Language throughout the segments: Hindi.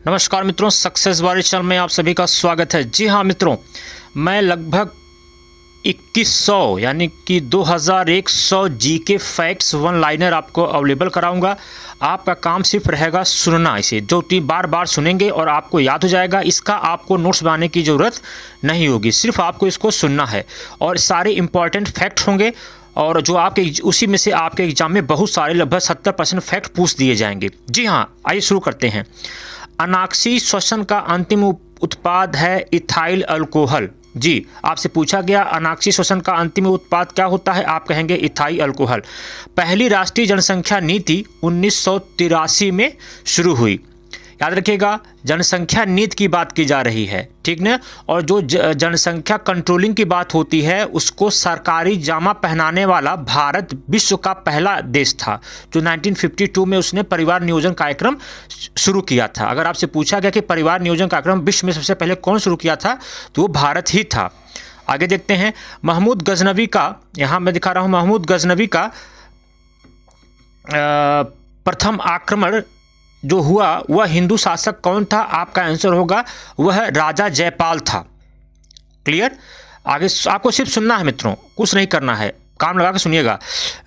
नमस्कार मित्रों, सक्सेस वाली चैनल में आप सभी का स्वागत है। जी हाँ मित्रों, मैं लगभग 2100 यानी कि 2100 जीके फैक्ट्स वन लाइनर आपको अवेलेबल कराऊंगा। आपका काम सिर्फ रहेगा सुनना, इसे जो बार बार सुनेंगे और आपको याद हो जाएगा। इसका आपको नोट्स बनाने की ज़रूरत नहीं होगी, सिर्फ आपको इसको सुनना है और सारे इंपॉर्टेंट फैक्ट होंगे और जो आपके उसी में से आपके एग्जाम में बहुत सारे लगभग 70% फैक्ट पूछ दिए जाएंगे। जी हाँ, आइए शुरू करते हैं। अनाक्सी श्वसन का अंतिम उत्पाद है इथाइल अल्कोहल। जी, आपसे पूछा गया अनाक्सी श्वसन का अंतिम उत्पाद क्या होता है, आप कहेंगे इथाइल अल्कोहल। पहली राष्ट्रीय जनसंख्या नीति 1983 में शुरू हुई। याद रखिएगा, जनसंख्या नीति की बात की जा रही है, ठीक ना। और जो जनसंख्या कंट्रोलिंग की बात होती है, उसको सरकारी जामा पहनाने वाला भारत विश्व का पहला देश था जो 1952 में उसने परिवार नियोजन कार्यक्रम शुरू किया था। अगर आपसे पूछा गया कि परिवार नियोजन कार्यक्रम विश्व में सबसे पहले कौन शुरू किया था, तो वो भारत ही था। आगे देखते हैं, महमूद गजनवी का, यहाँ मैं दिखा रहा हूँ, महमूद गजनवी का प्रथम आक्रमण जो हुआ वह हिंदू शासक कौन था, आपका आंसर होगा वह राजा जयपाल था। क्लियर। आगे आपको सिर्फ सुनना है मित्रों, कुछ नहीं करना है, काम लगा के सुनिएगा।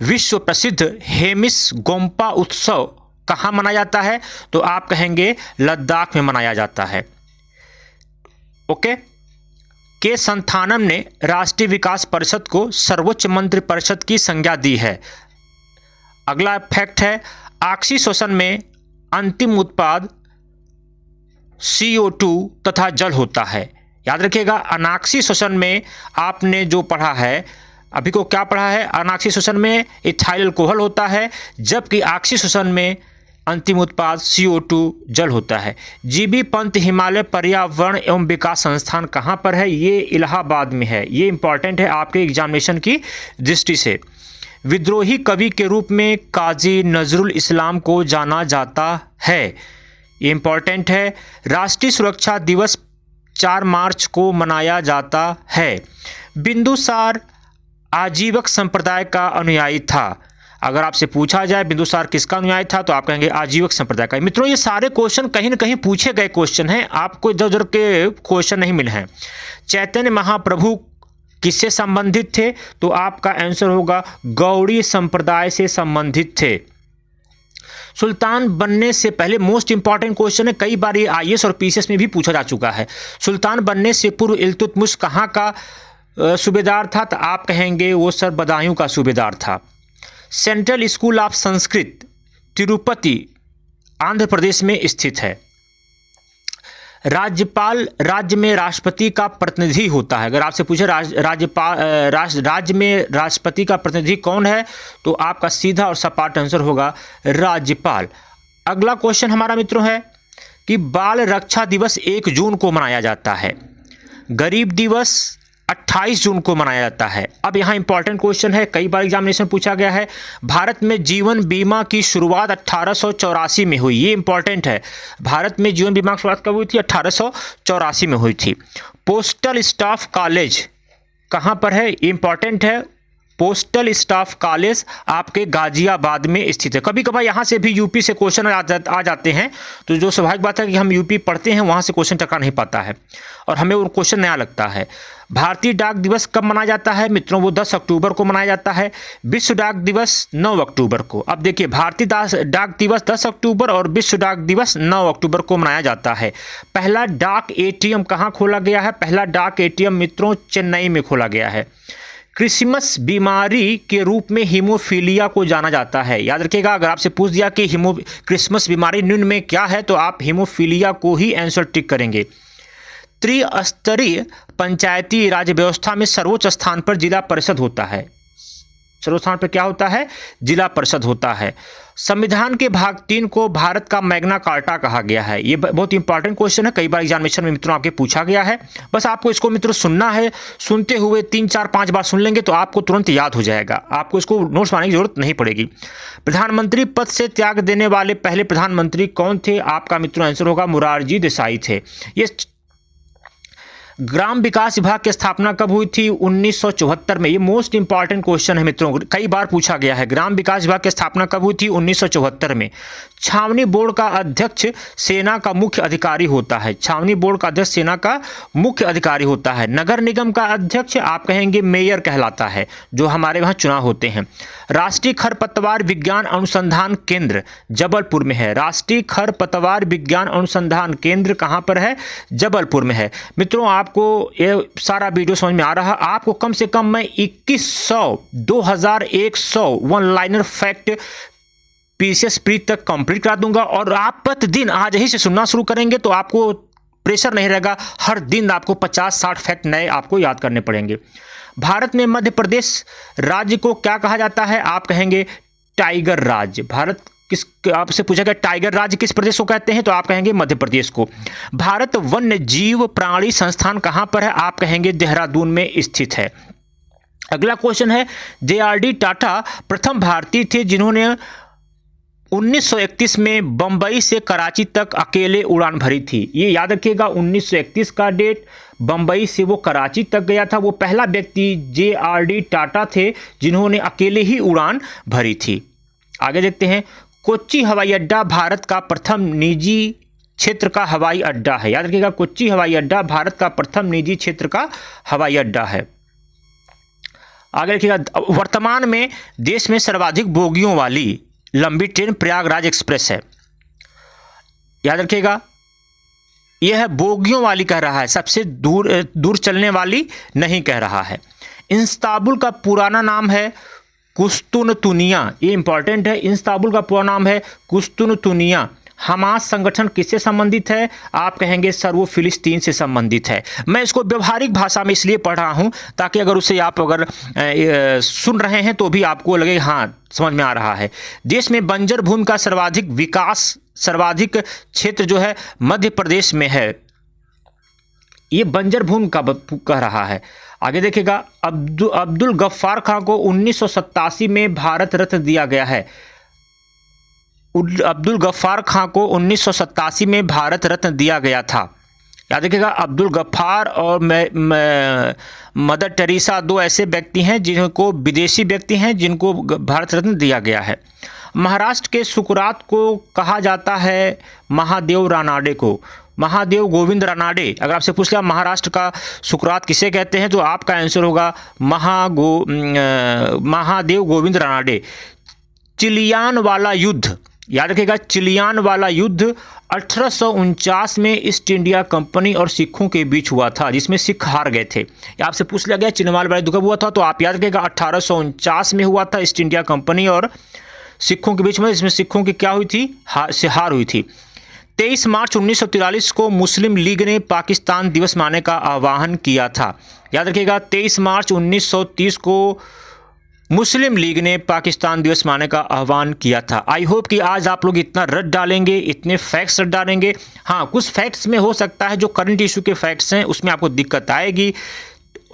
विश्व प्रसिद्ध हेमिस गोम्पा उत्सव कहाँ मनाया जाता है, तो आप कहेंगे लद्दाख में मनाया जाता है। ओके। के संथानम ने राष्ट्रीय विकास परिषद को सर्वोच्च मंत्रि परिषद की संज्ञा दी है। अगला फैक्ट है, ऑक्सी श्वसन में अंतिम उत्पाद CO2 तथा जल होता है। याद रखिएगा, अनाक्सी श्वसन में आपने जो पढ़ा है, अभी को क्या पढ़ा है, अनाक्सी श्वसन में इथाइल अल्कोहल होता है, जबकि ऑक्सी श्वसन में अंतिम उत्पाद CO2 जल होता है। जीबी पंत हिमालय पर्यावरण एवं विकास संस्थान कहाँ पर है, ये इलाहाबाद में है। ये इंपॉर्टेंट है आपके एग्जामिनेशन की दृष्टि से। विद्रोही कवि के रूप में काजी नजरुल इस्लाम को जाना जाता है, ये इंपॉर्टेंट है। राष्ट्रीय सुरक्षा दिवस 4 मार्च को मनाया जाता है। बिंदुसार आजीवक संप्रदाय का अनुयायी था। अगर आपसे पूछा जाए बिंदुसार किसका अनुयायी था, तो आप कहेंगे आजीवक संप्रदाय का। मित्रों, ये सारे क्वेश्चन कहीं न कहीं पूछे गए क्वेश्चन हैं, आपको इधर उधर के क्वेश्चन नहीं मिले हैं। चैतन्य महाप्रभु किससे संबंधित थे, तो आपका आंसर होगा गौड़ी संप्रदाय से संबंधित थे। सुल्तान बनने से पहले, मोस्ट इंपॉर्टेंट क्वेश्चन है, कई बार ये IAS और PCS में भी पूछा जा चुका है। सुल्तान बनने से पूर्व इल्तुतमिश कहाँ का सूबेदार था, तो आप कहेंगे वो सर बदायूं का सूबेदार था। Central school of Sanskrit Tirupati Andhra Pradesh में स्थित है। राज्यपाल राज्य में राष्ट्रपति का प्रतिनिधि होता है। अगर आपसे पूछे राज्य में राष्ट्रपति का प्रतिनिधि कौन है, तो आपका सीधा और सपाट आंसर होगा राज्यपाल। अगला क्वेश्चन हमारा मित्रों है कि बाल रक्षा दिवस 1 जून को मनाया जाता है, गरीब दिवस 28 जून को मनाया जाता है। अब यहाँ इंपॉर्टेंट क्वेश्चन है, कई बार एग्जामिनेशन पूछा गया है। भारत में जीवन बीमा की शुरुआत 1884 में हुई, ये इंपॉर्टेंट है। भारत में जीवन बीमा की शुरुआत कब हुई थी, 1884 में हुई थी। पोस्टल स्टाफ कॉलेज कहाँ पर है, इंपॉर्टेंट है। पोस्टल स्टाफ कॉलेज आपके गाजियाबाद में स्थित है। कभी कभार यहाँ से भी यूपी से क्वेश्चन आ जाते हैं, तो जो स्वाभाविक बात है कि हम यूपी पढ़ते हैं, वहाँ से क्वेश्चन टकरा नहीं पाता है और हमें वो क्वेश्चन नया लगता है। भारतीय डाक दिवस कब मनाया जाता है मित्रों, वो 10 अक्टूबर को मनाया जाता है। विश्व डाक दिवस 9 अक्टूबर को। अब देखिए, भारतीय डाक दिवस 10 अक्टूबर और विश्व डाक दिवस 9 अक्टूबर को मनाया जाता है। पहला डाक ATM कहाँ खोला गया है, पहला डाक ATM मित्रों चेन्नई में खोला गया है। क्रिसमस बीमारी के रूप में हीमोफीलिया को जाना जाता है। याद रखिएगा, अगर आपसे पूछ दिया कि क्रिसमस बीमारी निम्न में क्या है, तो आप हीमोफीलिया को ही आंसर टिक करेंगे। त्रिस्तरीय पंचायती राज व्यवस्था में सर्वोच्च स्थान पर जिला परिषद होता है। सर्वोच्च स्थान पर क्या होता है, जिला परिषद होता है। संविधान के भाग 3 को भारत का मैग्ना कार्टा कहा गया है। ये बहुत इंपॉर्टेंट क्वेश्चन है, कई बार एग्जामिनेशन में मित्रों आपके पूछा गया है। बस आपको इसको मित्रों सुनना है, सुनते हुए 3, 4, 5 बार सुन लेंगे तो आपको तुरंत याद हो जाएगा, आपको इसको नोट्स बनाने की जरूरत नहीं पड़ेगी। प्रधानमंत्री पद से त्याग देने वाले पहले प्रधानमंत्री कौन थे, आपका मित्रों आंसर होगा मोरारजी देसाई थे। ये ग्राम विकास विभाग की स्थापना कब हुई थी? 1974 में। ये मोस्ट इंपॉर्टेंट क्वेश्चन है मित्रों, कई बार पूछा गया है। ग्राम विकास विभाग की स्थापना कब हुई थी? 1974 में। छावनी बोर्ड का अध्यक्ष सेना का मुख्य अधिकारी होता है। छावनी बोर्ड का अध्यक्ष सेना का मुख्य अधिकारी होता है। नगर निगम का अध्यक्ष आप कहेंगे मेयर कहलाता है, जो हमारे वहाँ चुनाव होते हैं। राष्ट्रीय खरपतवार विज्ञान अनुसंधान केंद्र जबलपुर में है। राष्ट्रीय खरपतवार विज्ञान अनुसंधान केंद्र कहाँ पर है? जबलपुर में है। मित्रों, आपको ये सारा वीडियो समझ में आ रहा है? आपको कम से कम मैं 2100 2100 one liner fact PCS pre तक कंप्लीट करा दूंगा, और आप प्रतिदिन आज ही से सुनना शुरू करेंगे तो आपको प्रेशर नहीं रहेगा। हर दिन आपको 50-60 फैक्ट नए आपको याद करने पड़ेंगे। भारत में मध्य प्रदेश राज्य को क्या कहा जाता है? आप कहेंगे टाइगर राज्य। भारत किस आपसे पूछा गया टाइगर राज्य किस प्रदेश को कहते हैं? तो आप कहेंगे मध्य प्रदेश को। भारत वन्य जीव प्राणी संस्थान कहाँ पर है? आप कहेंगे देहरादून में स्थित है। अगला क्वेश्चन है, JRD टाटा प्रथम भारतीय थे जिन्होंने 1931 में बंबई से कराची तक अकेले उड़ान भरी थी। ये याद रखिएगा, 1931 का डेट, बंबई से वो कराची तक गया था। वो पहला व्यक्ति JRD टाटा थे जिन्होंने अकेले ही उड़ान भरी थी। आगे देखते हैं, कोच्चि हवाई अड्डा भारत का प्रथम निजी क्षेत्र का हवाई अड्डा है। याद रखिएगा, कोच्चि हवाई अड्डा भारत का प्रथम निजी क्षेत्र का हवाई अड्डा है। आगे देखिएगा, वर्तमान में देश में सर्वाधिक बोगियों वाली लंबी ट्रेन प्रयागराज एक्सप्रेस है। याद रखिएगा, यह है बोगियों वाली कह रहा है, सबसे दूर चलने वाली नहीं कह रहा है। इस्तांबुल का पुराना नाम है कुस्तुनतुनिया। ये इंपॉर्टेंट है, इस्तांबुल का पूरा नाम है कुस्तुनतुनिया। हमास संगठन किससे संबंधित है? आप कहेंगे सर वो फिलिस्तीन से संबंधित है। मैं इसको व्यवहारिक भाषा में इसलिए पढ़ रहा हूं ताकि अगर उसे आप अगर सुन रहे हैं तो भी आपको लगे हाँ समझ में आ रहा है। देश में बंजर भूमि का सर्वाधिक क्षेत्र जो है मध्य प्रदेश में है। ये बंजर भूमि का कह रहा है। आगे देखिएगा, अब्दुल गफ्फार खां को 1987 में भारत रत्न दिया गया है। अब्दुल गफ्फार खां को 1987 में भारत रत्न दिया गया था। याद रखिएगा, अब्दुल गफ्फार और मदर टेरेसा दो ऐसे व्यक्ति हैं जिनको विदेशी व्यक्ति हैं जिनको भारत रत्न दिया गया है। महाराष्ट्र के सुकरात को कहा जाता है महादेव रानाडे को। महादेव गोविंद रानाडे। अगर आपसे पूछ लिया महाराष्ट्र का सुकरात किसे कहते हैं तो आपका आंसर होगा महादेव गोविंद रानाडे। चिलियान वाला युद्ध, याद रखिएगा, चिलियान वाला युद्ध 1849 में ईस्ट इंडिया कंपनी और सिखों के बीच हुआ था, जिसमें सिख हार गए थे। या आपसे पूछ लिया गया चिलियान वाला युद्ध कब हुआ था, तो आप याद रखिएगा 1849 में हुआ था ईस्ट इंडिया कंपनी और सिखों के बीच में, जिसमें सिखों की क्या हुई थी, हार हुई थी। 23 मार्च 1943 को मुस्लिम लीग ने पाकिस्तान दिवस मनाने का आह्वान किया था। याद रखिएगा, 23 मार्च 1930 को मुस्लिम लीग ने पाकिस्तान दिवस मनाने का आह्वान किया था। आई होप कि आज आप लोग इतना रट डालेंगे, इतने फैक्ट्स रट डालेंगे। हाँ, कुछ फैक्ट्स में हो सकता है जो करंट इशू के फैक्ट्स हैं उसमें आपको दिक्कत आएगी,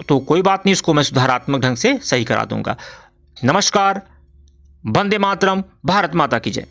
तो कोई बात नहीं, इसको मैं सुधारात्मक ढंग से सही करा दूंगा। नमस्कार, वंदे मातरम, भारत माता की जय।